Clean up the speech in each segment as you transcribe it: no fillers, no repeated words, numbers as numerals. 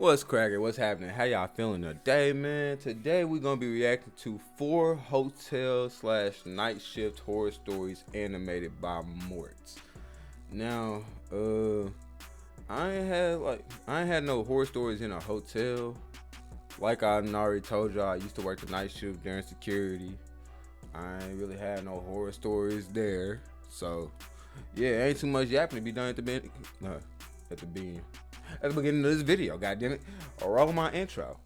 What's cracking? What's happening? How y'all feeling today, man? Today we're gonna be reacting to 4 hotel/night shift horror stories animated by Mortz. Now, I ain't had no horror stories in a hotel. Like I already told y'all, I used to work the night shift during security. I ain't really had no horror stories there. So, yeah, ain't too much yapping to be done at the beginning. At the beginning. At the beginning of this video, goddammit. Roll my intro.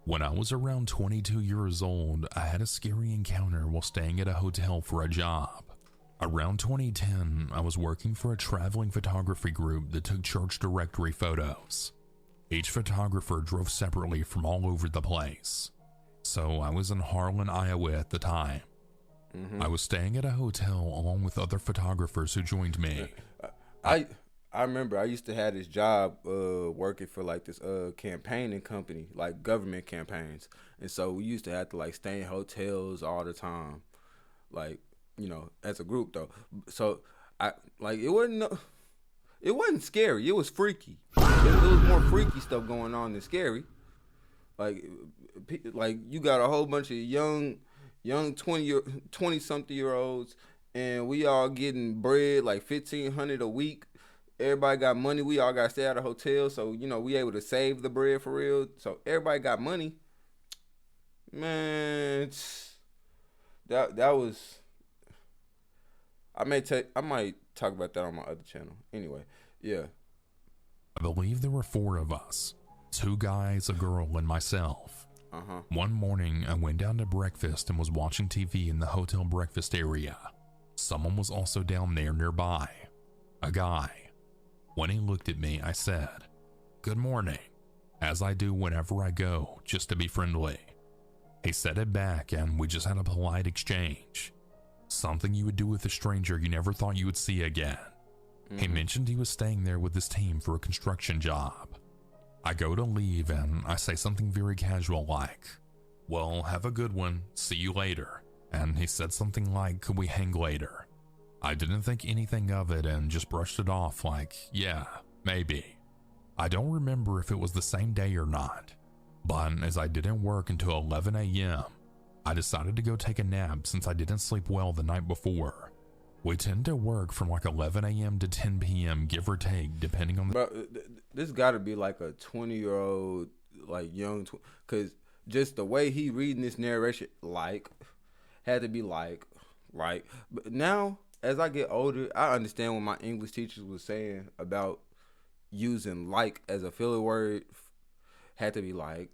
When I was around 22 years old, I had a scary encounter while staying at a hotel for a job. Around 2010, I was working for a traveling photography group that took church directory photos. Each photographer drove separately from all over the place. So I was in Harlan, Iowa at the time. I was staying at a hotel along with other photographers who joined me. I remember I used to have this job working for like this campaigning company, like government campaigns, and so we used to have to like stay in hotels all the time, like as a group though. So I like it wasn't scary. It was freaky. It was more freaky stuff going on than scary. Like you got a whole bunch of young 20 something year olds, and we all getting bread like 1,500 a week. Everybody got money. We all got to stay at a hotel, so we able to save the bread for real. So everybody got money. Man, that was. I might talk about that on my other channel. Anyway, yeah. I believe there were 4 of us, 2 guys, a girl, and myself. One morning, I went down to breakfast and was watching TV in the hotel breakfast area. Someone was also down there nearby. A guy. When he looked at me, I said, "Good morning," as I do whenever I go, just to be friendly. He said it back and we just had a polite exchange. Something you would do with a stranger you never thought you would see again. He mentioned he was staying there with his team for a construction job. I go to leave and I say something very casual like, "Well, have a good one, see you later." And he said something like, "Could we hang later?" I didn't think anything of it and just brushed it off like, yeah, maybe. I don't remember if it was the same day or not, but as I didn't work until 11 a.m., I decided to go take a nap since I didn't sleep well the night before. We tend to work from like 11 a.m. to 10 p.m. give or take, depending on the... Bro, this got to be like a 20-year-old, like young, because just the way he reading this narration, had to be right. But now, as I get older, I understand what my English teachers was saying about using like as a filler word. Had to be like,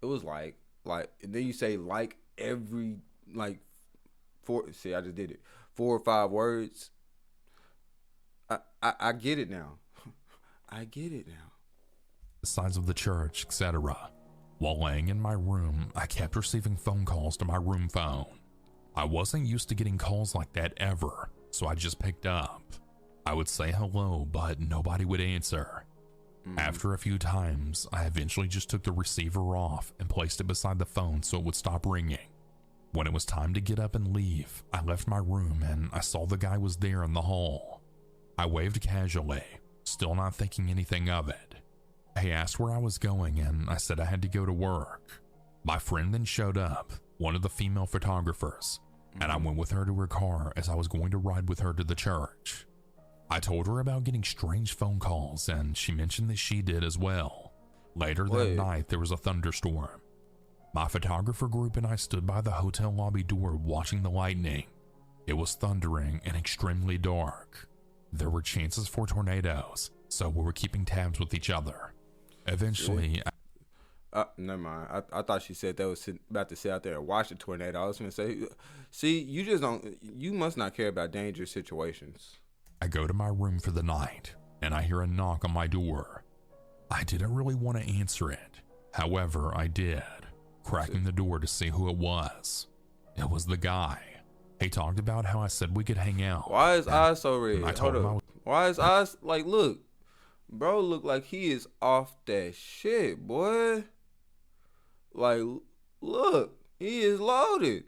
it was like, and then you say like every, like, see, I just did it. 4 or 5 words. I get it now. I get it now. Sides of the church, etc. While laying in my room, I kept receiving phone calls to my room phone. I wasn't used to getting calls like that ever, so I just picked up. I would say hello, but nobody would answer. After a few times, I eventually just took the receiver off and placed it beside the phone so it would stop ringing. When it was time to get up and leave, I left my room and I saw the guy was there in the hall. I waved casually, still not thinking anything of it. He asked where I was going and I said I had to go to work. My friend then showed up, one of the female photographers, and I went with her to her car as I was going to ride with her to the church. I told her about getting strange phone calls and she mentioned that she did as well. Later that night there was a thunderstorm. My photographer group and I stood by the hotel lobby door watching the lightning. It was thundering and extremely dark. There were chances for tornadoes, so we were keeping tabs with each other. Eventually, never mind. I thought she said that was about to sit out there and watch the tornado. I was gonna say, see, you must not care about dangerous situations. I go to my room for the night, and I hear a knock on my door. I didn't really want to answer it. However, I did, cracking the door to see who it was. It was the guy. He talked about how I said we could hang out. Why is eyes so red? Hold up. Why is eyes like, look, bro, look like he is off that shit, boy. Like, look, he is loaded.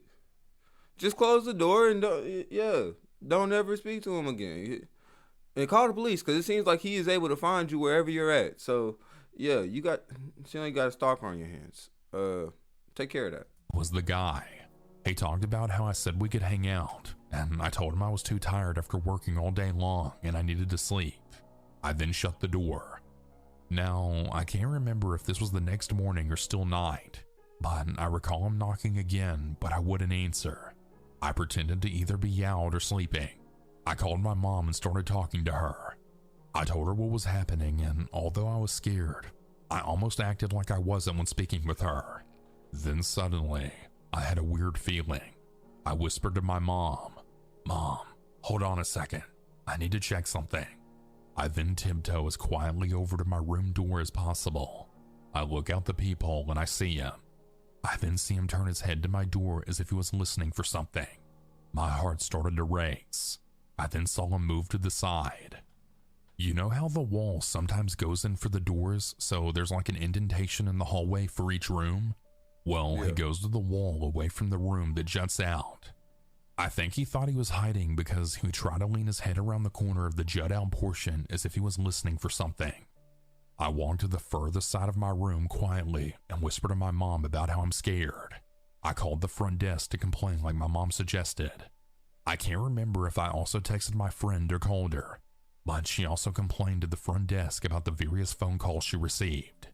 Just close the door and yeah. Don't ever speak to him again. And call the police because it seems like he is able to find you wherever you're at. So yeah, you only got a stalker on your hands. Take care of that. Was the guy. He talked about how I said we could hang out, and I told him I was too tired after working all day long and I needed to sleep. I then shut the door. Now, I can't remember if this was the next morning or still night, but I recall him knocking again, but I wouldn't answer. I pretended to either be out or sleeping. I called my mom and started talking to her. I told her what was happening, and although I was scared, I almost acted like I wasn't when speaking with her. Then suddenly, I had a weird feeling. I whispered to my mom, "Mom, hold on a second. I need to check something." I then tiptoe as quietly over to my room door as possible. I look out the peephole and I see him. I then see him turn his head to my door as if he was listening for something. My heart started to race. I then saw him move to the side. You know how the wall sometimes goes in for the doors, so there's like an indentation in the hallway for each room? Well, Yeah. he goes to the wall away from the room that juts out. I think he thought he was hiding because he would try to lean his head around the corner of the jut out portion as if he was listening for something. I walked to the furthest side of my room quietly and whispered to my mom about how I'm scared. I called the front desk to complain like my mom suggested. I can't remember if I also texted my friend or called her, but she also complained to the front desk about the various phone calls she received.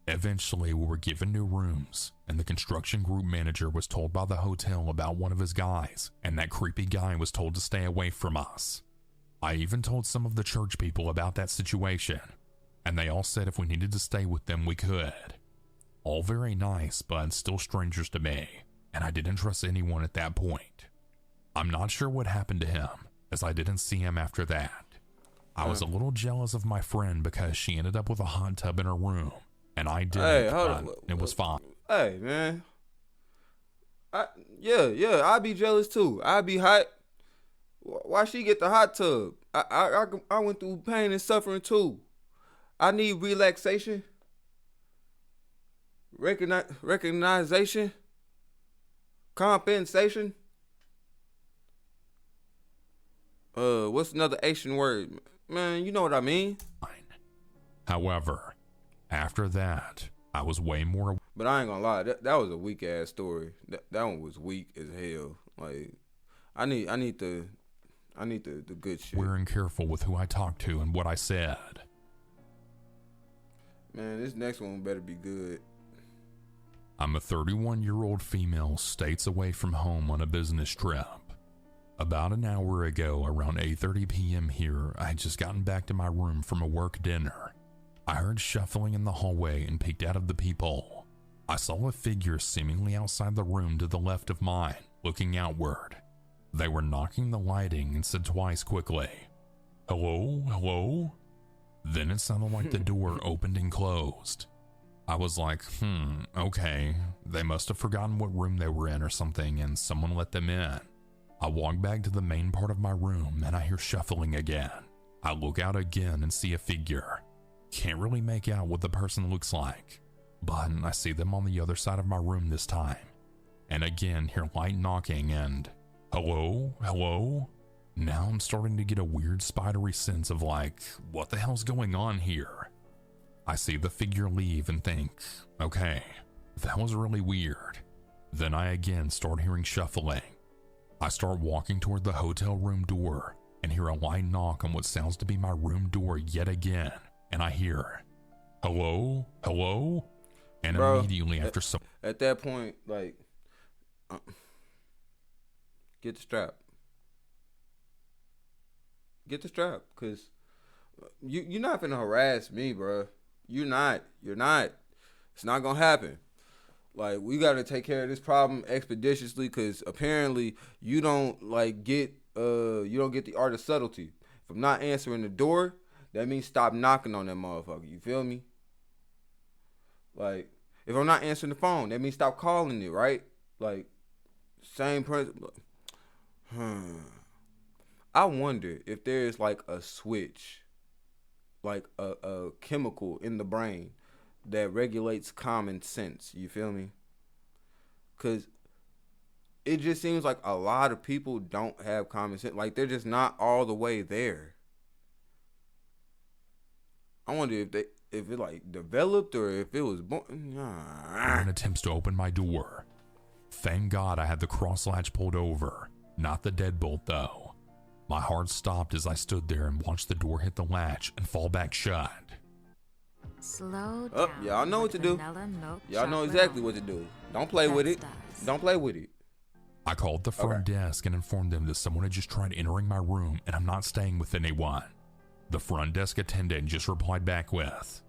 Eventually, we were given new rooms, and the construction group manager was told by the hotel about one of his guys, and that creepy guy was told to stay away from us. I even told some of the church people about that situation, and they all said if we needed to stay with them, we could. All very nice, but still strangers to me, and I didn't trust anyone at that point. I'm not sure what happened to him, as I didn't see him after that. I was a little jealous of my friend because she ended up with a hot tub in her room, and I didn't, Hey, hold on. but it was fine. Hey, man. Yeah, I'd be jealous too. I'd be hot. Why she get the hot tub? I went through pain and suffering too. I need relaxation, recognition, compensation. What's another Asian word? Man, you know what I mean. However, after that, I was way more. But I ain't gonna lie, that was a weak ass story. That one was weak as hell. Like, I need the good shit. aware and careful with who I talked to and what I said. Man, this next one better be good. I'm a 31-year-old female states away from home on a business trip. About an hour ago, around 8:30 p.m. here, I had just gotten back to my room from a work dinner. I heard shuffling in the hallway and peeked out of the peephole. I saw a figure seemingly outside the room to the left of mine, looking outward. They were knocking the lighting and said twice quickly, "Hello, hello?" Then it sounded like the door opened and closed. I was like, okay, they must have forgotten what room they were in or something and someone let them in. I walk back to the main part of my room and I hear shuffling again. I look out again and see a figure. Can't really make out what the person looks like, but I see them on the other side of my room this time. And again hear light knocking and, "Hello, hello?" Now I'm starting to get a weird spidery sense of like, what the hell's going on here? I see the figure leave and think, okay, that was really weird. Then I again start hearing shuffling. I start walking toward the hotel room door and hear a light knock on what sounds to be my room door yet again. And I hear, "Hello, hello?" And Bro, immediately after some... At that point, like, get the strap. Get the strap, cause you're not finna harass me, bro. You're not. It's not gonna happen. Like, we gotta take care of this problem expeditiously, cause apparently you don't get the art of subtlety. If I'm not answering the door, that means stop knocking on that motherfucker. You feel me? Like, if I'm not answering the phone, that means stop calling it, right? Like, same principle. I wonder if there's like a switch, like a chemical in the brain that regulates common sense. You feel me? Cause it just seems like a lot of people don't have common sense. Like, they're just not all the way there. I wonder if it like developed or if it was born. In attempts to open my door. Thank God I had the cross latch pulled over, not the deadbolt though. My heart stopped as I stood there and watched the door hit the latch and fall back shut. Slow down. Oh, y'all know what to do. Y'all know exactly what to do. Don't play with it. Don't play with it. I called the front desk and informed them that someone had just tried entering my room and I'm not staying with anyone. The front desk attendant just replied back with,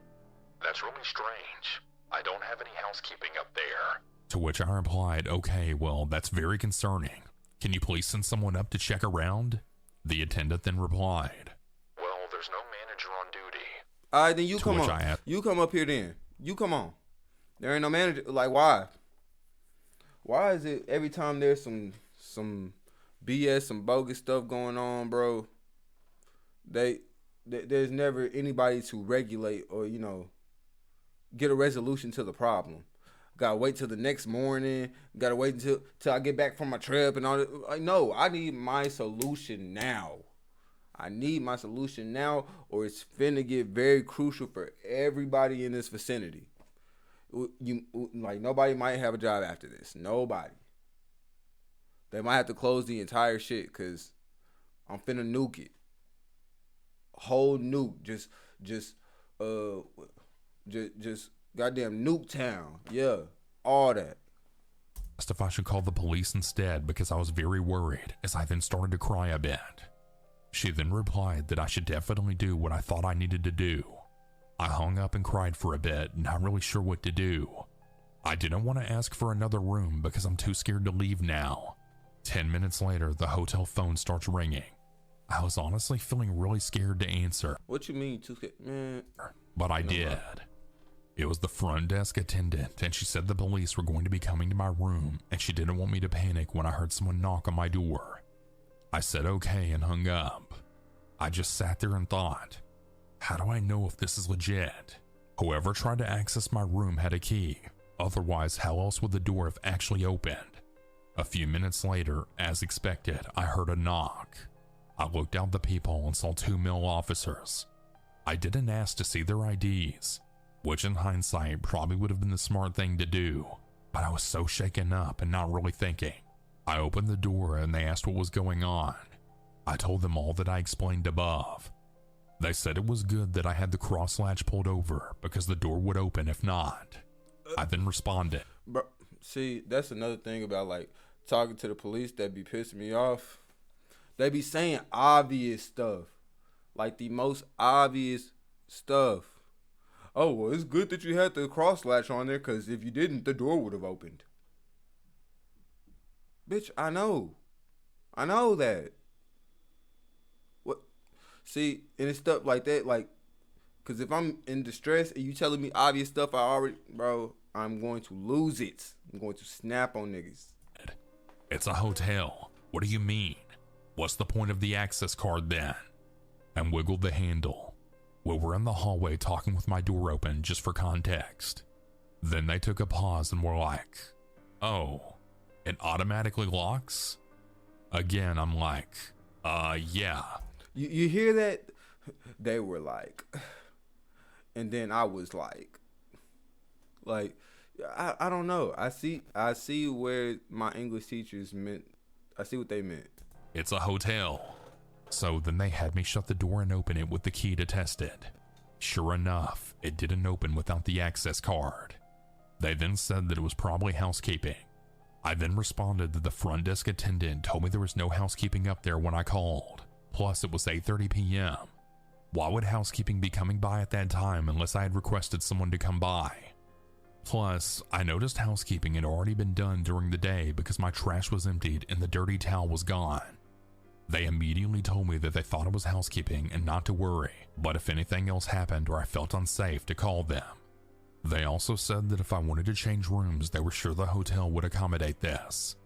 "That's really strange. I don't have any housekeeping up there." To which I replied, "Okay, well, that's very concerning. Can you please send someone up to check around?" The attendant then replied, "Well, there's no manager on duty." All right, then you come on. You come up here then. You come on. There ain't no manager. Like, why? Why is it every time there's some BS, some bogus stuff going on, bro, there's never anybody to regulate or, you know, get a resolution to the problem. Gotta wait till the next morning. Gotta wait until I get back from my trip and all that. Like, no, I need my solution now. I need my solution now, or it's finna get very crucial for everybody in this vicinity. Like, nobody might have a job after this. Nobody. They might have to close the entire shit because I'm finna nuke it. Whole nuke, just goddamn nuke town. Yeah, all that. Asked if I should call the police instead because I was very worried, as I then started to cry a bit. She then replied that I should definitely do what I thought I needed to do. I hung up and cried for a bit, not really sure what to do. I didn't want to ask for another room because I'm too scared to leave now. 10 minutes later, the hotel phone starts ringing. I was honestly feeling really scared to answer. What you mean too scared? Man. But I did. It was the front desk attendant, and she said the police were going to be coming to my room, and she didn't want me to panic when I heard someone knock on my door. I said okay and hung up. I just sat there and thought, how do I know if this is legit? Whoever tried to access my room had a key. Otherwise, how else would the door have actually opened? A few minutes later, as expected, I heard a knock. I looked out the peephole and saw 2 male officers. I didn't ask to see their IDs, which in hindsight probably would have been the smart thing to do, but I was so shaken up and not really thinking. I opened the door and they asked what was going on. I told them all that I explained above. They said it was good that I had the cross latch pulled over because the door would open if not. I then responded. Bro, see, that's another thing about like talking to the police that be pissing me off. They be saying obvious stuff, like the most obvious stuff. Oh, well, it's good that you had the cross latch on there because if you didn't, the door would have opened. Bitch, I know that. What? See, and it's stuff like that, like, because if I'm in distress and you telling me obvious stuff bro, I'm going to lose it. I'm going to snap on niggas. It's a hotel. What do you mean? What's the point of the access card then? And wiggled the handle. We were in the hallway talking with my door open just for context. Then they took a pause and were like, oh, it automatically locks? Again, I'm like, yeah. You hear that? They were like, and then I was like, I don't know. I see where my English teachers meant. I see what they meant. It's a hotel. So then they had me shut the door and open it with the key to test it. Sure enough, it didn't open without the access card. They then said that it was probably housekeeping. I then responded that the front desk attendant told me there was no housekeeping up there when I called. Plus, it was 8:30 p.m. Why would housekeeping be coming by at that time unless I had requested someone to come by? Plus, I noticed housekeeping had already been done during the day because my trash was emptied and the dirty towel was gone. They immediately told me that they thought it was housekeeping and not to worry, but if anything else happened or I felt unsafe to call them. They also said that if I wanted to change rooms, they were sure the hotel would accommodate this.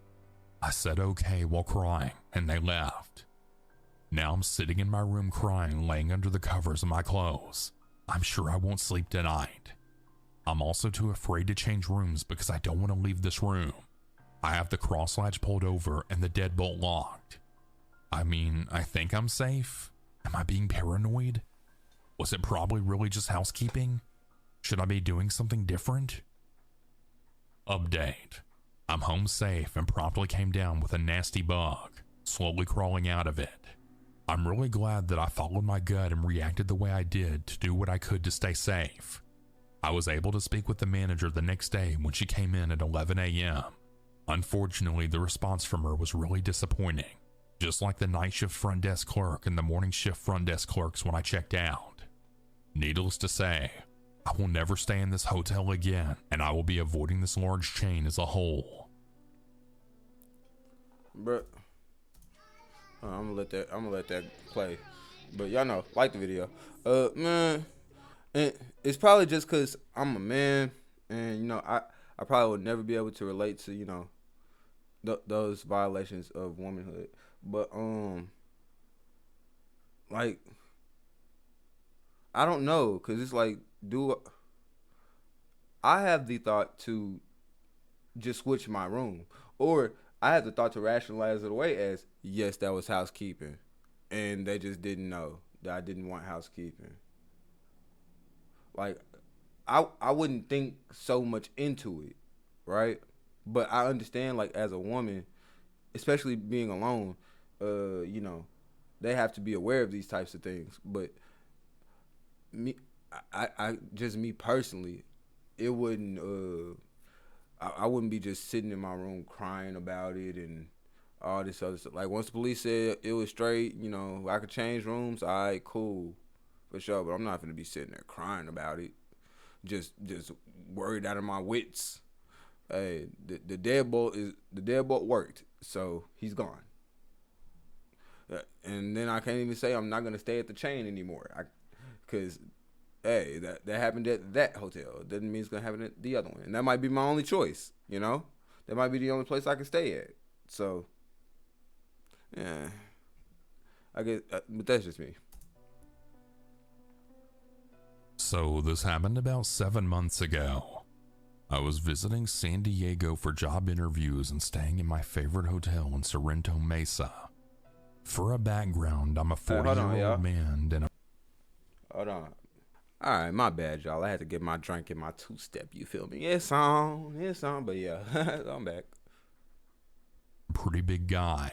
I said okay while crying, and they left. Now I'm sitting in my room crying, laying under the covers of my clothes. I'm sure I won't sleep tonight. I'm also too afraid to change rooms because I don't want to leave this room. I have the cross latch pulled over and the deadbolt locked. I mean, I think I'm safe. Am I being paranoid? Was it probably really just housekeeping? Should I be doing something different? Update. I'm home safe and promptly came down with a nasty bug, slowly crawling out of it. I'm really glad that I followed my gut and reacted the way I did to do what I could to stay safe. I was able to speak with the manager the next day when she came in at 11 a.m. Unfortunately, the response from her was really disappointing, just like the night shift front desk clerk and the morning shift front desk clerks when I checked out. Needless to say, I will never stay in this hotel again, and I will be avoiding this large chain as a whole. Bruh. I'm gonna let that play. But y'all know, like the video. Man, and it's probably just cause I'm a man, and you know, I probably would never be able to relate to, you know, those violations of womanhood. But like, I don't know, cause it's like, I have the thought to just switch my room, or I had the thought to rationalize it away as, yes, that was housekeeping, and they just didn't know that I didn't want housekeeping. Like, I wouldn't think so much into it, right? But I understand, like, as a woman, especially being alone, you know, they have to be aware of these types of things. But me, I just me personally, it wouldn't. I wouldn't be just sitting in my room crying about it and all this other stuff. Like, once the police said it was straight, you know, I could change rooms, all right, cool, for sure. But I'm not gonna be sitting there crying about it, just worried out of my wits. Hey, the deadbolt worked, so he's gone. And then I can't even say I'm not gonna stay at the chain anymore, cause hey, that happened at that hotel. It doesn't mean it's gonna happen at the other one, and that might be my only choice. You know, that might be the only place I can stay at. So, yeah, I guess, but that's just me. So this happened about 7 months ago. I was visiting San Diego for job interviews and staying in my favorite hotel in Sorrento Mesa. For a background, I'm a 40-year-old man and Hold on. All right, my bad, y'all. I had to get my drink in my two-step, you feel me? It's on, but yeah, I'm back. pretty big guy.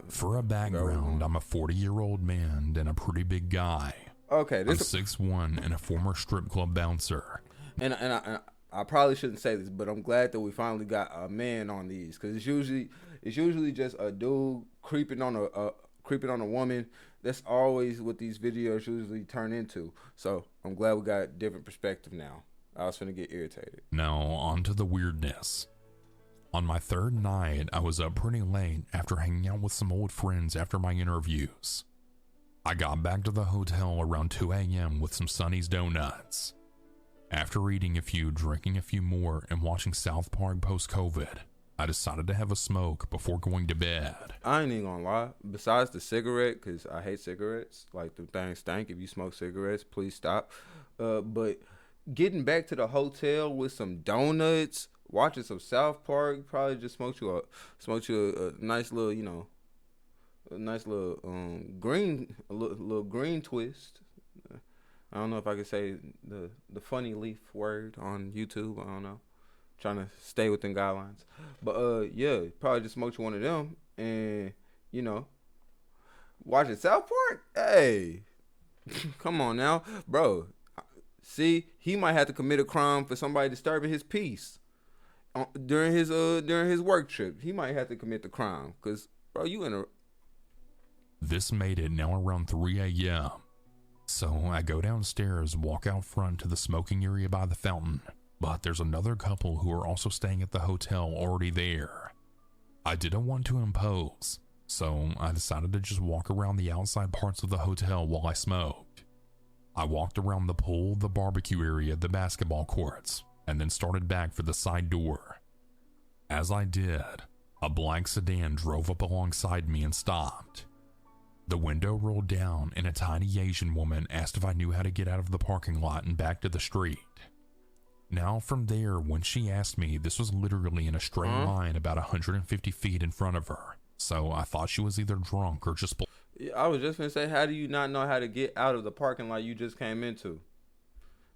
For a background, I'm a 40-year-old man and a pretty big guy. Okay, I'm 6'1" and a former strip club bouncer. And I probably shouldn't say this, but I'm glad that we finally got a man on these, because it's usually just a dude creeping on a woman. That's always what these videos usually turn into. So I'm glad we got a different perspective now. I was finna get irritated. Now on to the weirdness. On my third night, I was up pretty late after hanging out with some old friends after my interviews. I got back to the hotel around 2 a.m. with some Sonny's Donuts. After eating a few, drinking a few more, and watching South Park post-COVID, I decided to have a smoke before going to bed. I ain't even gonna lie. Besides the cigarette, because I hate cigarettes. Like, the things stink. If you smoke cigarettes, please stop. But getting back to the hotel with some donuts, watching some South Park, probably just smoked you a nice little, you know, a nice little little green twist. I don't know if I could say the funny leaf word on YouTube. I don't know. Trying to stay within guidelines. But yeah, probably just smoked you one of them, and you know, watching South Park. Hey, come on now, bro. See, he might have to commit a crime for somebody disturbing his peace during his work trip. He might have to commit the crime, cause bro, you in a. This made it now around 3 a.m. So I go downstairs, walk out front to the smoking area by the fountain, but there's another couple who are also staying at the hotel already there. I didn't want to impose, so I decided to just walk around the outside parts of the hotel while I smoked. I walked around the pool, the barbecue area, the basketball courts, and then started back for the side door. As I did, a black sedan drove up alongside me and stopped. The window rolled down and a tiny Asian woman asked if I knew how to get out of the parking lot and back to the street. Now from there, when she asked me, this was literally in a straight line about 150 feet in front of her. So I thought she was either drunk or just... I was just gonna say, how do you not know how to get out of the parking lot you just came into?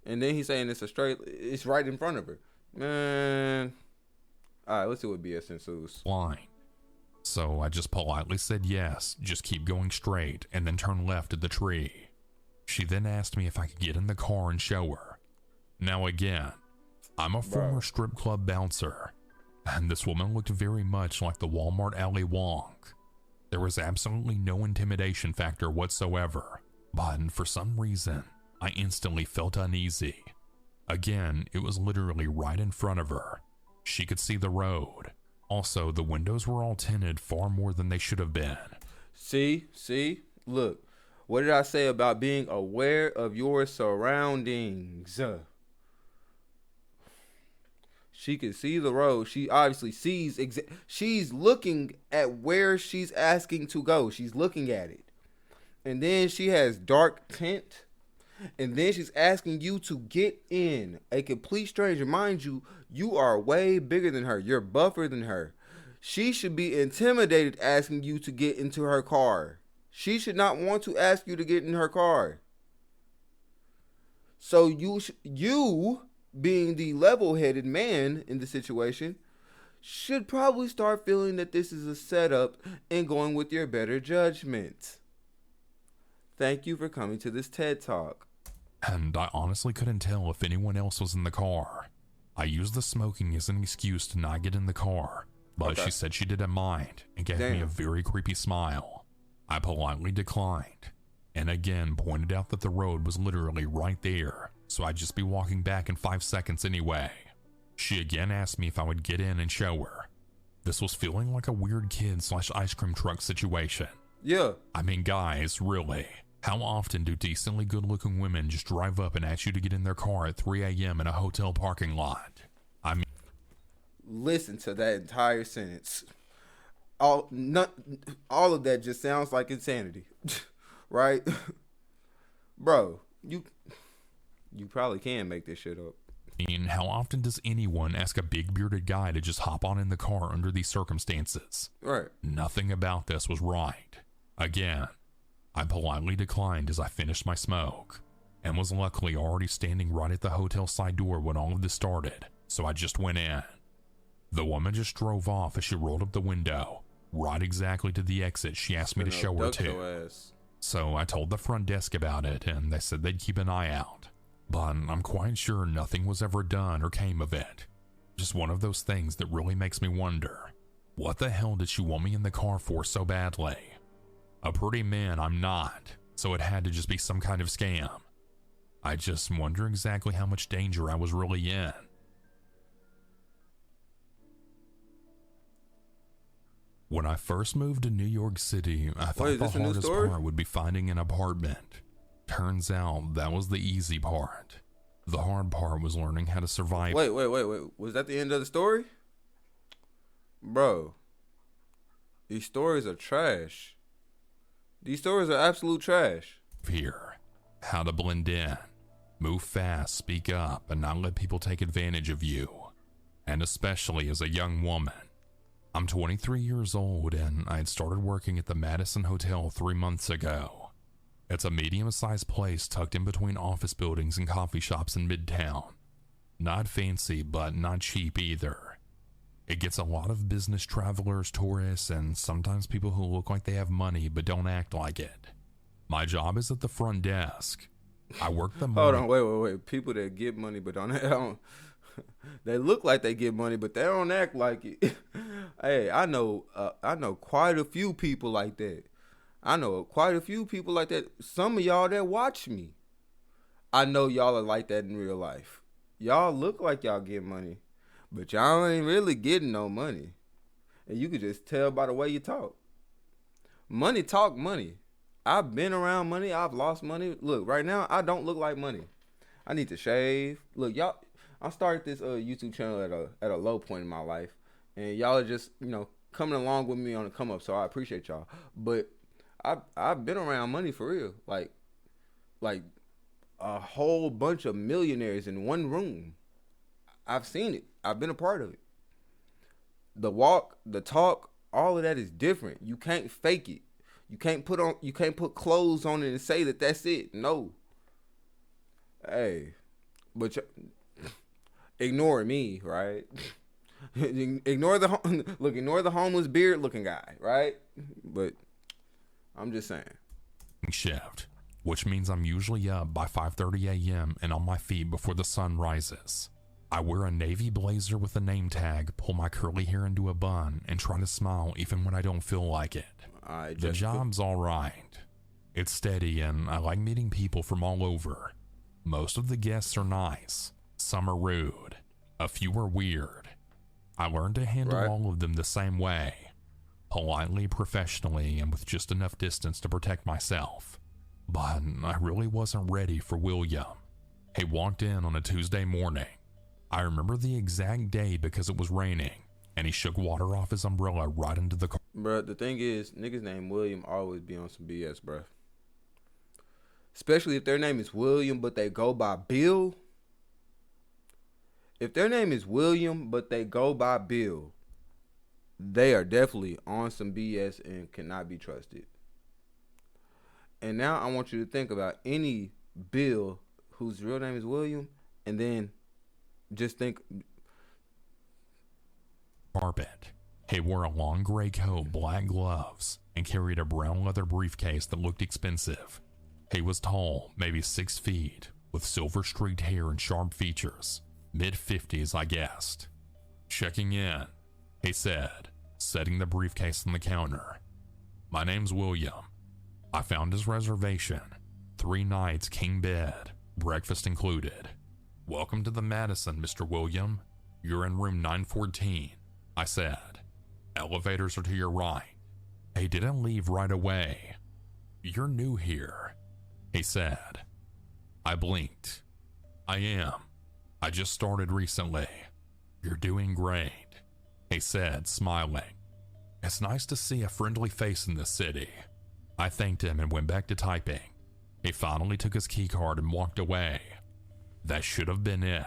And then he's saying it's right in front of her. Man. All right, let's see what BS ensues. Line. So I just politely said yes, just keep going straight, and then turn left at the tree. She then asked me if I could get in the car and show her. Now again, I'm a former strip club bouncer, and this woman looked very much like the Walmart alley wonk. There was absolutely no intimidation factor whatsoever, but for some reason, I instantly felt uneasy. Again, it was literally right in front of her. She could see the road. Also, the windows were all tinted far more than they should have been. See, look, what did I say about being aware of your surroundings? She could see the road. She obviously sees, she's looking at where she's asking to go. She's looking at it. And then she has dark tint. And then she's asking you to get in. A complete stranger. Mind you, you are way bigger than her. You're buffer than her. She should be intimidated asking you to get into her car. She should not want to ask you to get in her car. So you being the level-headed man in the situation, should probably start feeling that this is a setup and going with your better judgment. Thank you for coming to this TED Talk. And I honestly couldn't tell if anyone else was in the car. I used the smoking as an excuse to not get in the car, but she said she didn't mind and gave me a very creepy smile. I politely declined, and again pointed out that the road was literally right there, so I'd just be walking back in 5 seconds anyway. She again asked me if I would get in and show her. This was feeling like a weird kid/ice cream truck situation. Yeah. I mean, guys, really, how often do decently good-looking women just drive up and ask you to get in their car at 3 a.m. in a hotel parking lot? I mean... Listen to that entire sentence. All of that just sounds like insanity. Right? Bro, you probably can make this shit up. I mean, how often does anyone ask a big bearded guy to just hop on in the car under these circumstances? Right. Nothing about this was right. Again, I politely declined as I finished my smoke, and was luckily already standing right at the hotel side door when all of this started, so I just went in. The woman just drove off as she rolled up the window, right exactly to the exit she asked me to show her to. So I told the front desk about it, and they said they'd keep an eye out. But I'm quite sure nothing was ever done or came of it. Just one of those things that really makes me wonder, what the hell did she want me in the car for so badly? A pretty man I'm not, so it had to just be some kind of scam. I just wonder exactly how much danger I was really in. When I first moved to New York City, I thought the hardest part would be finding an apartment. Turns out that was the easy part. The hard part was learning how to survive. Wait. Was that the end of the story? Bro, these stories are trash. These stories are absolute trash. Here, how to blend in, move fast, speak up, and not let people take advantage of you. And especially as a young woman. I'm 23 years old and I had started working at the Madison Hotel 3 months ago. It's a medium-sized place tucked in between office buildings and coffee shops in Midtown. Not fancy, but not cheap either. It gets a lot of business travelers, tourists, and sometimes people who look like they have money but don't act like it. My job is at the front desk. I work the morning... Hold on, wait. People that get money but don't they look like they get money, but they don't act like it. Hey, I know quite a few people like that. Some of y'all that watch me, I know y'all are like that in real life. Y'all look like y'all get money, but y'all ain't really getting no money. And you can just tell by the way you talk. Money talk money. I've been around money. I've lost money. Look, right now, I don't look like money. I need to shave. Look, y'all, I started this YouTube channel at a low point in my life. And y'all are just, coming along with me on the come up. So I appreciate y'all. But I've been around money for real. Like a whole bunch of millionaires in one room. I've seen it. I've been a part of it. The walk, the talk, all of that is different. You can't fake it. You can't put clothes on it and say that that's it. No. Hey, but ignore me, right? Ignore the homeless beard looking guy, right? But I'm just saying. Shift, which means I'm usually up by 5:30 a.m. and on my feet before the sun rises. I wear a navy blazer with a name tag, pull my curly hair into a bun, and try to smile even when I don't feel like it. The job's alright. It's steady and I like meeting people from all over. Most of the guests are nice. Some are rude. A few are weird. I learned to handle all of them the same way. Politely, professionally, and with just enough distance to protect myself. But I really wasn't ready for William. He walked in on a Tuesday morning. I remember the exact day because it was raining, and he shook water off his umbrella right into the car. Bruh, the thing is, niggas named William always be on some BS, bruh. Especially if their name is William, but they go by Bill. If their name is William, but they go by Bill, they are definitely on some BS and cannot be trusted. And now I want you to think about any Bill whose real name is William, and then just think. Carpet. He wore a long gray coat, black gloves, and carried a brown leather briefcase that looked expensive. He was tall, maybe 6 feet, with silver streaked hair and sharp features. Mid-50s, I guessed. Checking in, he said, setting the briefcase on the counter. My name's William. I found his reservation. 3 nights, king bed, breakfast included. Welcome to the Madison, Mr. William. You're in room 914, I said. Elevators are to your right. He didn't leave right away. You're new here, he said. I blinked. I am. I just started recently. You're doing great, he said, smiling. It's nice to see a friendly face in this city. I thanked him and went back to typing. He finally took his keycard and walked away. That should have been it,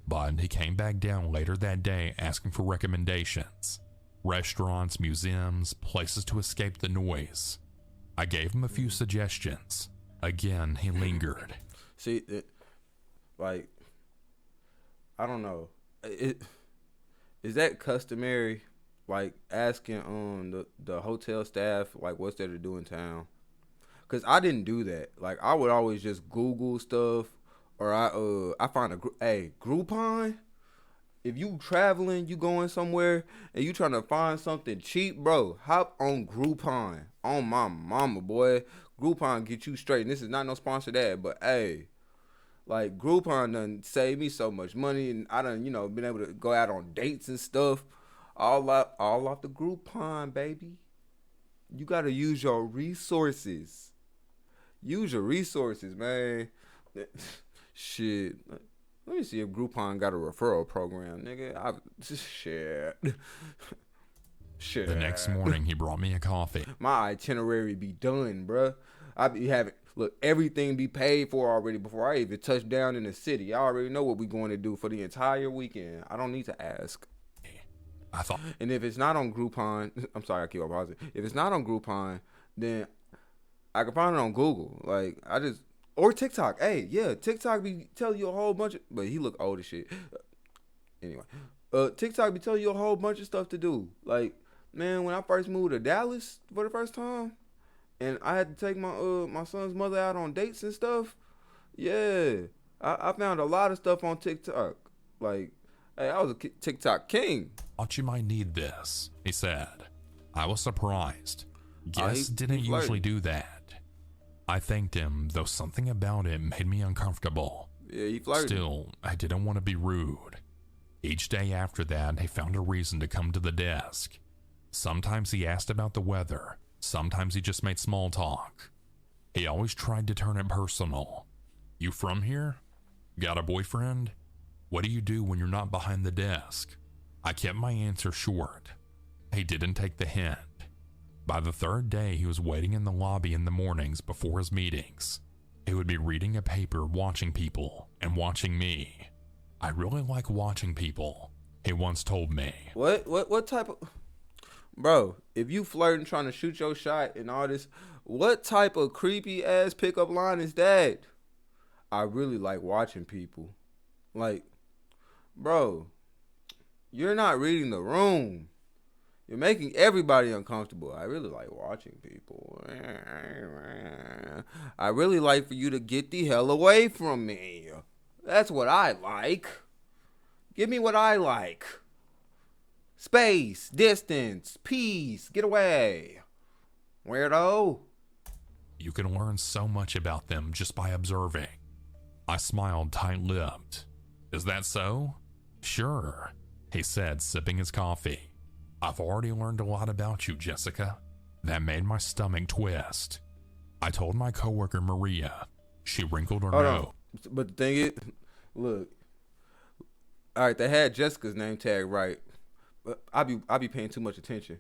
but he came back down later that day asking for recommendations. Restaurants, museums, places to escape the noise. I gave him a few suggestions. Again, he lingered. See, like, I don't know. Is that customary? Like asking the hotel staff like what's there to do in town? Cause I didn't do that. Like I would always just Google stuff, or I find Groupon. If you traveling, you going somewhere, and you trying to find something cheap, bro, hop on Groupon. On my mama, boy. Groupon get you straight. And this is not no sponsored ad, but hey, like Groupon done saved me so much money, and I done been able to go out on dates and stuff. All off the Groupon, baby. You gotta use your resources. Use your resources, man. Shit. Let me see if Groupon got a referral program, nigga. Shit. The next morning, he brought me a coffee. My itinerary be done, bruh. I be having, everything be paid for already before I even touch down in the city. I already know what we going to do for the entire weekend. I don't need to ask. And if it's not on Groupon, I'm sorry, I keep on pausing. If it's not on Groupon, then I can find it on Google. Or TikTok. Hey, yeah, TikTok be telling you a whole bunch of, but he look old as shit. Anyway, TikTok be telling you a whole bunch of stuff to do. Like, man, when I first moved to Dallas for the first time, and I had to take my son's mother out on dates and stuff, yeah, I found a lot of stuff on TikTok. Like, hey, I was a TikTok king. Thought you might need this, he said. I was surprised. Guests didn't usually do that. I thanked him, though something about it made me uncomfortable. Yeah, he flirted. Still, I didn't want to be rude. Each day after that, he found a reason to come to the desk. Sometimes he asked about the weather. Sometimes he just made small talk. He always tried to turn it personal. You from here? Got a boyfriend? What do you do when you're not behind the desk? I kept my answer short. He didn't take the hint. By the 3rd day, he was waiting in the lobby in the mornings before his meetings. He would be reading a paper, watching people, and watching me. I really like watching people, he once told me. What type of... Bro, if you flirting, trying to shoot your shot and all this, what type of creepy ass pickup line is that? I really like watching people. Like, bro, you're not reading the room. You're making everybody uncomfortable. I really like watching people. I really like for you to get the hell away from me. That's what I like. Give me what I like. Space, distance, peace, get away. Weirdo. You can learn so much about them just by observing. I smiled tight-lipped. Is that so? Sure, he said, sipping his coffee. I've already learned a lot about you, Jessica. That made my stomach twist. I told my coworker Maria. She wrinkled her nose. But the thing is, look. All right, they had Jessica's name tag right. But I be paying too much attention.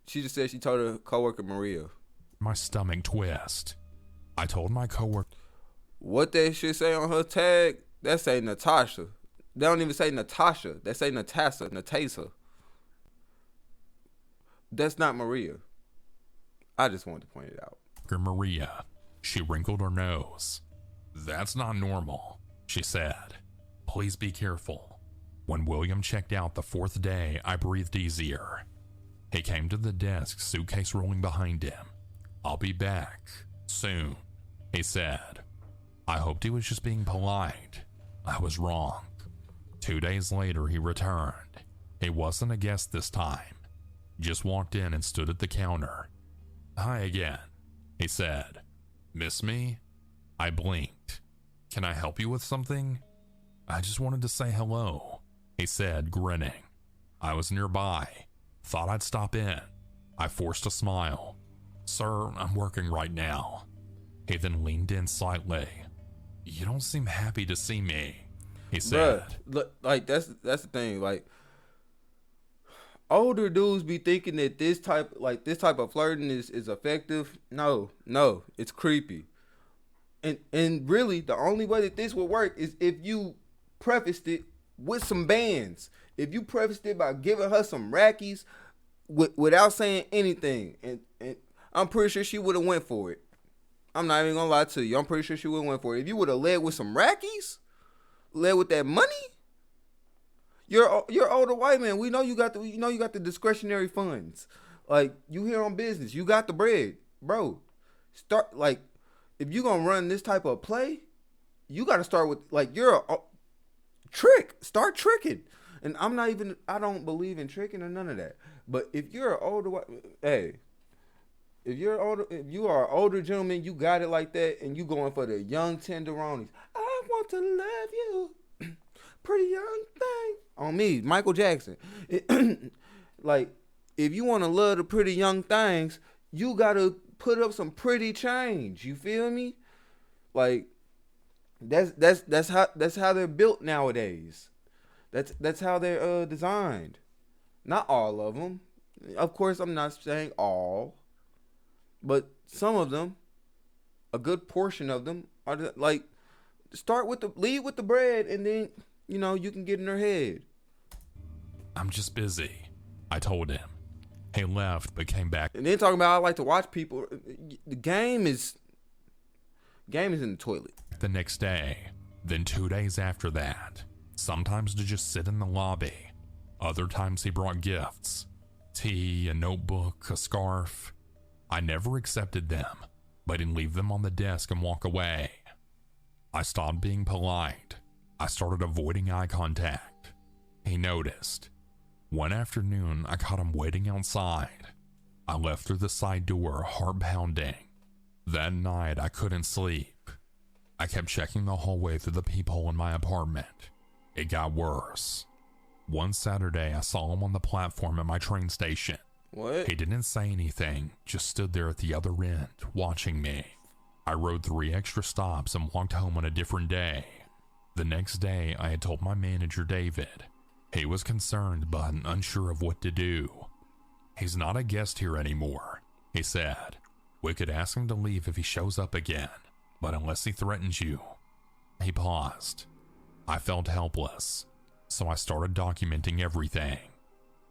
She just said she told her coworker Maria. My stomach twist. I told my coworker. What that shit say on her tag? That say Natasha. They don't even say Natasha. They say Natasa. That's not Maria. I just wanted to point it out. Maria. She wrinkled her nose. That's not normal, she said. Please be careful. When William checked out the fourth day, I breathed easier. He came to the desk, suitcase rolling behind him. I'll be back soon, he said. I hoped he was just being polite. I was wrong. 2 days later, he returned. He wasn't a guest this time. Just walked in and stood at the counter. Hi again, he said. Miss me? I blinked. Can I help you with something? I just wanted to say hello, he said, grinning. I was nearby. Thought I'd stop in. I forced a smile. Sir, I'm working right now. He then leaned in slightly. You don't seem happy to see me, he said. Bruh, look, like that's the thing. Like, older dudes be thinking that this type of flirting is effective. No, it's creepy. And really, the only way that this would work is if you prefaced it with some bands. If you prefaced it by giving her some rackies without saying anything, and I'm pretty sure she would have went for it. I'm not even gonna lie to you. I'm pretty sure she would have went for it. If you would have led with some rackies, led with that money, you're older white man. We know you got the discretionary funds. Like, you here on business, you got the bread, bro. Start, like, if you gonna run this type of play, you got to start with, like, you're a trick. Start tricking. And I don't believe in tricking or none of that. But if you're an older white, hey. If you are an older gentleman, you got it like that, and you going for the young tenderonies. I want to love you, pretty young thing. On me, Michael Jackson. Like, if you want to love the pretty young things, you gotta put up some pretty change. You feel me? Like, that's how they're built nowadays. That's how they're designed. Not all of them, of course. I'm not saying all. But some of them, a good portion of them, are like, lead with the bread, and then, you can get in her head. I'm just busy, I told him. He left, but came back. And then talking about I like to watch people. The game is in the toilet. The next day, then 2 days after that, sometimes to just sit in the lobby. Other times he brought gifts, tea, a notebook, a scarf. I never accepted them, but he'd leave them on the desk and walk away. I stopped being polite. I started avoiding eye contact. He noticed. One afternoon, I caught him waiting outside. I left through the side door, heart pounding. That night, I couldn't sleep. I kept checking the hallway through the peephole in my apartment. It got worse. One Saturday, I saw him on the platform at my train station. What? He didn't say anything, just stood there at the other end, watching me. I rode 3 extra stops and walked home on a different day. The next day, I had told my manager, David. He was concerned but unsure of what to do. He's not a guest here anymore, he said. We could ask him to leave if he shows up again, but unless he threatens you. He paused. I felt helpless, so I started documenting everything.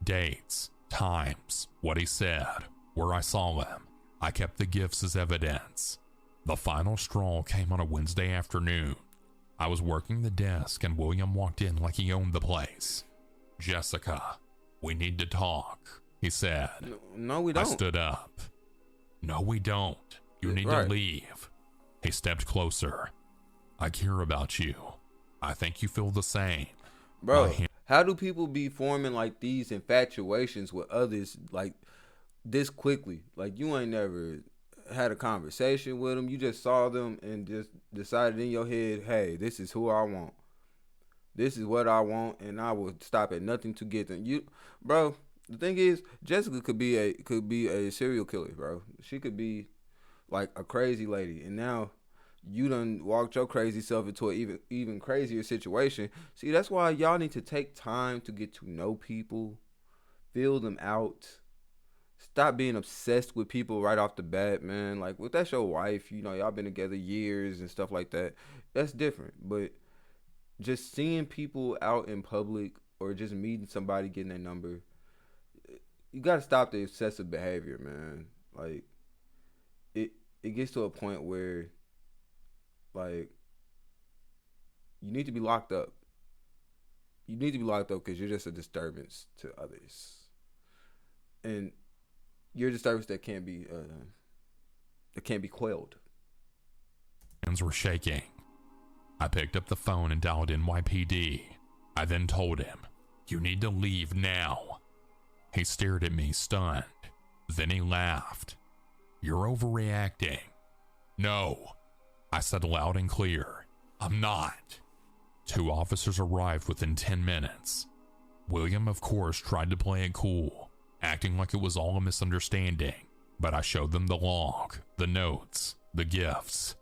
Dates, times, what he said, where I saw him. I kept the gifts as evidence. The final straw came on a Wednesday afternoon. I was working the desk and William walked in like he owned the place. "Jessica, we need to talk," he said. No, we don't. I stood up. "No, we don't. You need to leave." He stepped closer. "I care about you. I think you feel the same." Bro, how do people be forming like these infatuations with others like this quickly? Like you ain't never had a conversation with them. You just saw them and just decided in your head, hey, this is who I want. This is what I want, and I will stop at nothing to get them. Bro, the thing is, Jessica could be a serial killer, bro. She could be like a crazy lady, and now you done walked your crazy self into an even crazier situation. See, that's why y'all need to take time to get to know people, feel them out. Stop being obsessed with people right off the bat, man. Like, if that's your wife, y'all been together years and stuff like that. That's different. But just seeing people out in public or just meeting somebody, getting their number, you got to stop the excessive behavior, man. Like, it gets to a point where, like, you need to be locked up. You need to be locked up because you're just a disturbance to others. And you're a disturbance that can't be quelled. Hands were shaking. I picked up the phone and dialed NYPD. I then told him, "You need to leave now." He stared at me, stunned. Then he laughed. "You're overreacting." "No," I said loud and clear. "I'm not." 2 officers arrived within 10 minutes. William, of course, tried to play it cool, acting like it was all a misunderstanding, but I showed them the log, the notes, the gifts.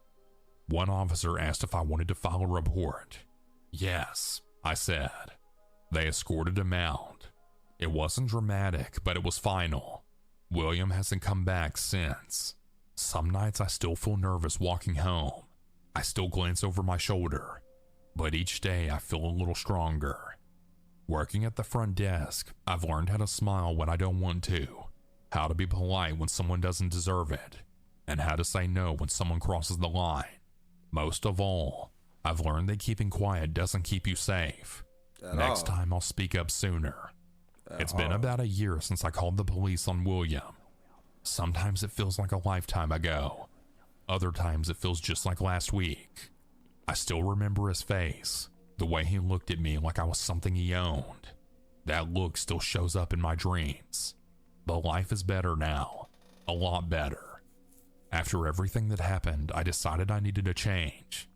One officer asked if I wanted to file a report. "Yes," I said. They escorted him out. It wasn't dramatic, but it was final. William hasn't come back since. Some nights I still feel nervous walking home. I still glance over my shoulder, but each day I feel a little stronger. Working at the front desk, I've learned how to smile when I don't want to, how to be polite when someone doesn't deserve it, and how to say no when someone crosses the line. Most of all, I've learned that keeping quiet doesn't keep you safe. Next time I'll speak up sooner. It's been about a year since I called the police on William. Sometimes it feels like a lifetime ago. Other times it feels just like last week. I still remember his face, the way he looked at me like I was something he owned. That look still shows up in my dreams. But life is better now, a lot better. After everything that happened, I decided I needed a change.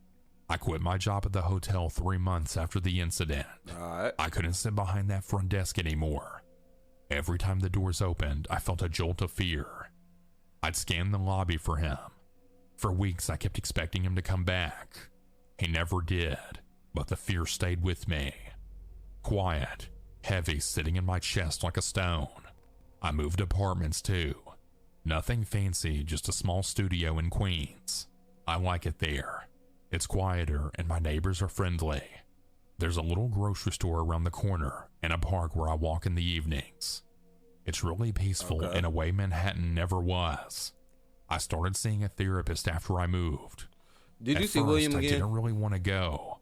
I quit my job at the hotel 3 months after the incident. I couldn't sit behind that front desk anymore. Every time the doors opened, I felt a jolt of fear. I'd scan the lobby for him. For weeks, I kept expecting him to come back. He never did, but the fear stayed with me. Quiet, heavy, sitting in my chest like a stone. I moved apartments too. Nothing fancy, just a small studio in Queens. I like it there. It's quieter and my neighbors are friendly. There's a little grocery store around the corner and a park where I walk in the evenings. It's really peaceful in a way Manhattan never was. I started seeing a therapist after I moved. Did you see William again? I didn't really want to go.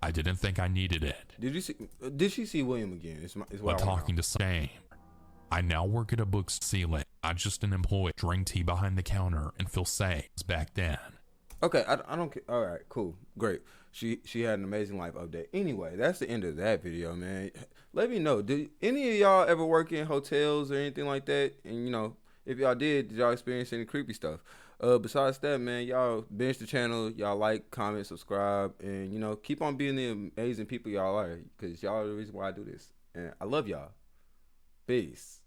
I didn't think I needed it. Did she see William again? But talking to Sam, I now work at a book ceiling. I'm just an employee, drink tea behind the counter and feel safe back then. Okay, I don't care. All right, cool, great. She had an amazing life update. Anyway, that's the end of that video, man. Let me know. Did any of y'all ever work in hotels or anything like that? And if y'all did y'all experience any creepy stuff? Besides that, man, y'all binge the channel. Y'all like, comment, subscribe, and keep on being the amazing people y'all are, because y'all are the reason why I do this. And I love y'all. Peace.